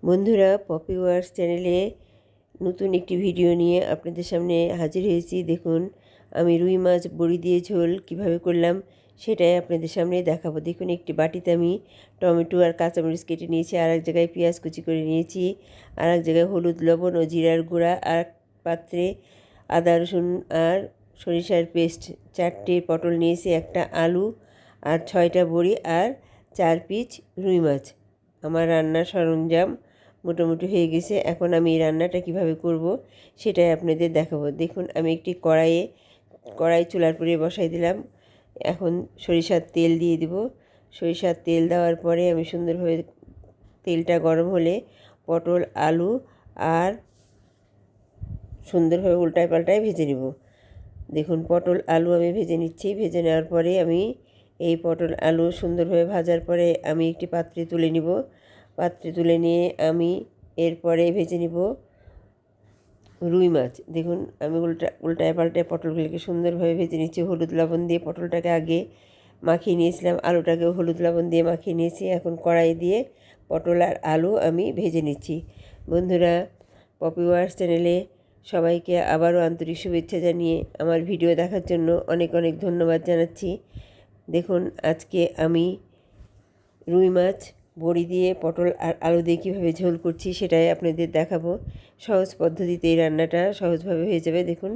বন্ধুরা, পপি ওয়ার্স চ্যানেলে নতুন একটি ভিডিও নিয়ে আপনাদের সামনে হাজির হয়েছি। দেখুন, আমি রুই মাছ বড়ি দিয়ে ঝোল কিভাবে করলাম সেটাই আপনাদের সামনে দেখাবো। দেখুন, একটি বাটিতে আমি টমেটো আর কাঁচামরিচ কেটে নিয়েছি, আর এক জায়গায় পেঁয়াজ কুচি করে নিয়েছি, আর এক জায়গায় হলুদ, লবণ ও জিরার গুঁড়া, আর এক পাত্রে আদা রসুন আর সরিষার পেস্ট, 4টে পটল নিয়েছি, একটা আলু আর 6টা বড়ি আর 4 পিস রুই মাছ। আমার রান্নার সরঞ্জাম মোটামুটি হয়ে গেছে। এখন আমি এই রান্নাটা কিভাবে করব সেটাই আপনাদের দেখাবো। দেখুন, আমি একটি কড়াই চুলার পরে বসাই দিলাম। এখন সরিষার তেল দিয়ে দিব। সরিষার তেল দেওয়ার পরে আমি সুন্দরভাবে তেলটা গরম হলে পটল, আলু আর সুন্দরভাবে উল্টায় পাল্টায় ভেজে নেব। দেখুন, পটল আলু আমি ভেজে নিচ্ছি। ভেজে নেওয়ার পরে আমি এই পটল আলু সুন্দরভাবে ভাজার পরে আমি একটি পাত্রে তুলে নিব। পাত্রে তুলে নিয়ে আমি এরপরে ভেজে নিব রুই মাছ। দেখুন, আমি উল্টায় পাল্টায় পটলগুলিকে সুন্দরভাবে ভেজে নিচ্ছি। হলুদ লবণ দিয়ে পটলটাকে আগে মাখিয়ে নিয়েছিলাম, আলুটাকেও হলুদ লবণ দিয়ে মাখিয়ে নিয়েছি। এখন কড়াই দিয়ে পটল আর আলু আমি ভেজে নিচ্ছি। বন্ধুরা, পপি ওয়ার্স চ্যানেলে সবাইকে আবারও আন্তরিক শুভেচ্ছা জানিয়ে আমার ভিডিও দেখার জন্য অনেক অনেক ধন্যবাদ জানাচ্ছি। দেখুন, আজকে আমি রুই মাছ বড়ি দিয়ে পটল আর আলু দিয়ে কীভাবে ঝোল করছি সেটাই আপনাদের দেখাবো। সহজ পদ্ধতিতে এই রান্নাটা সহজভাবে হয়ে যাবে। দেখুন,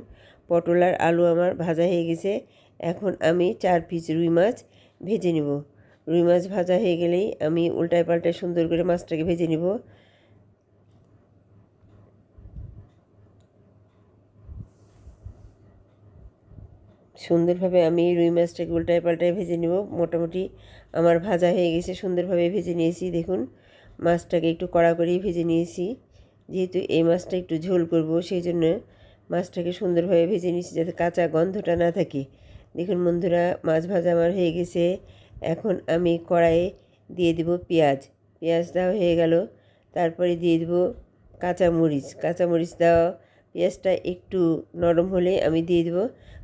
পটল আর আলু আমার ভাজা হয়ে গেছে। এখন আমি 4 পিস রুই মাছ ভেজে নেব। রুই মাছ ভাজা হয়ে গেলেই আমি উল্টায় পাল্টায় সুন্দর করে মাছটাকে ভেজে নেব। সুন্দরভাবে আমি রুই মাছটাকে উল্টায় পাল্টায় ভেজে নেব। মোটামুটি আমার ভাজা হয়ে গেছে, সুন্দরভাবে ভেজে নিয়েছি। দেখুন, মাছটাকে একটু কড়া করেই ভেজে নিয়েছি, যেহেতু এই মাছটা একটু ঝোল করব সেই জন্য মাছটাকে সুন্দরভাবে ভেজে নিয়েছি যাতে কাঁচা গন্ধটা না থাকে। দেখুন বন্ধুরা, মাছ ভাজা আমার হয়ে গেছে। এখন আমি কড়াইয়ে দিয়ে দেব পেঁয়াজ। পেঁয়াজ দেওয়া হয়ে গেল, তারপরে দিয়ে দেব কাঁচামরিচ দেওয়া। পেঁয়াজটা একটু নরম হলে আমি দিয়ে দেব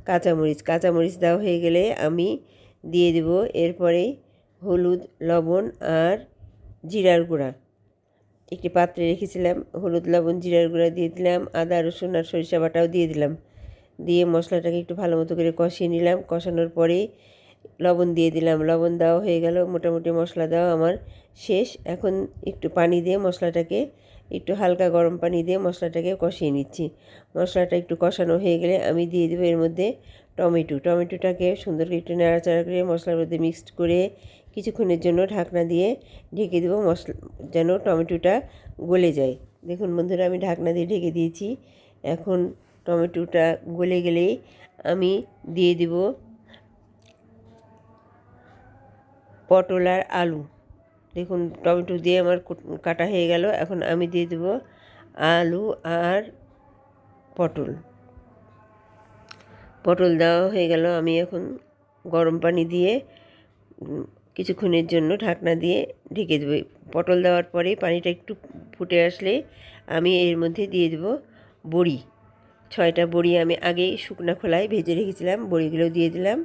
কাঁচামরিচ দেওয়া হয়ে গেলে আমি দিয়ে দেব এরপরে হলুদ, লবণ আর জিরার গুঁড়া। একটি পাত্রে রেখেছিলাম, হলুদ, লবণ, জিরার গুঁড়া দিয়ে দিলাম, আদা রসুন আর সরিষা বাটাও দিয়ে দিলাম। দিয়ে মশলাটাকে একটু ভালো মতো করে কষিয়ে নিলাম। কষানোর পরে লবণ দিয়ে দিলাম। লবণ দেওয়া হয়ে গেল, মোটামুটি মশলা দেওয়া আমার শেষ। এখন একটু পানি দিয়ে মশলাটাকে একটু হালকা গরম পানি দিয়ে মশলাটাকে কষিয়ে নিচ্ছি। মশলাটা একটু কষানো হয়ে গেলে আমি দিয়ে দেবো এর মধ্যে টমেটোটাকে সুন্দর করে একটু নাড়াচাড়া করে মশলার মধ্যে মিক্সড করে কিছুক্ষণের জন্য ঢাকনা দিয়ে ঢেকে দেবো, যেন টমেটোটা গলে যায়। দেখুন বন্ধুরা, আমি ঢাকনা দিয়ে ঢেকে দিয়েছি। এখন টমেটোটা গলে গেলেই আমি দিয়ে দেব পটল আর আলু। দেখুন, টমেটো দিয়ে আমার কাটা হয়ে গেল। এখন আমি দিয়ে দেব আলু আর পটল দেওয়া হয়ে গেল। আমি এখন গরম পানি দিয়ে কিছুক্ষণের জন্য ঢাকনা দিয়ে ঢেকে দেবো। পটল দেওয়ার পরে পানিটা একটু ফুটে আসলে আমি এর মধ্যে দিয়ে দেব বড়ি। 6টা বড়ি আমি আগেই শুকনো খোলায় ভেজে রেখেছিলাম, বড়িগুলো দিয়ে দিলাম।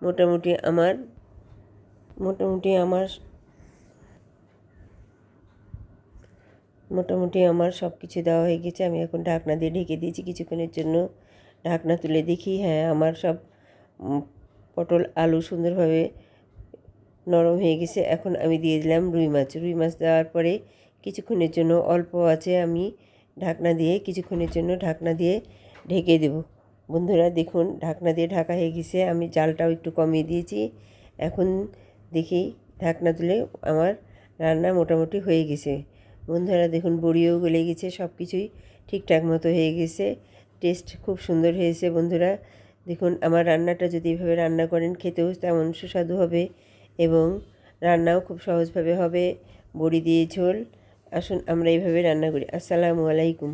মোটামুটি আমার সব কিছু দেওয়া হয়ে গেছে। আমি এখন ঢাকনা দিয়ে ঢেকে দিয়েছি কিছুক্ষণের জন্য। ঢাকনা তুলে দেখি, হ্যাঁ, আমার সব পটল আলু সুন্দরভাবে নরম হয়ে গেছে। এখন আমি দিয়ে দিলাম রুই মাছ দেওয়ার পরে কিছুক্ষণের জন্য অল্প আছে আমি কিছুক্ষণের জন্য ঢাকনা দিয়ে ঢেকে দেব। বন্ধুরা দেখুন, ঢাকনা দিয়ে ঢাকা হয়ে গেছে। আমি জালটাও একটু কমিয়ে দিয়েছি। এখন দেখি ঢাকনা তুলে আমার রান্না মোটামুটি হয়ে গেছে। বন্ধুরা দেখুন, বড়িও গলে গেছে, সব কিছুই ঠিকঠাক মতো হয়ে গেছে। টেস্ট খুব সুন্দর হয়েছে। বন্ধুরা দেখুন, আমার রান্নাটা যদি এভাবে রান্না করেন খেতেও তেমন সুস্বাদু হবে এবং রান্নাও খুব সহজভাবে হবে। বড়ি দিয়ে ঝোল, আসুন আমরা এইভাবে রান্না করি। আসসালামু আলাইকুম।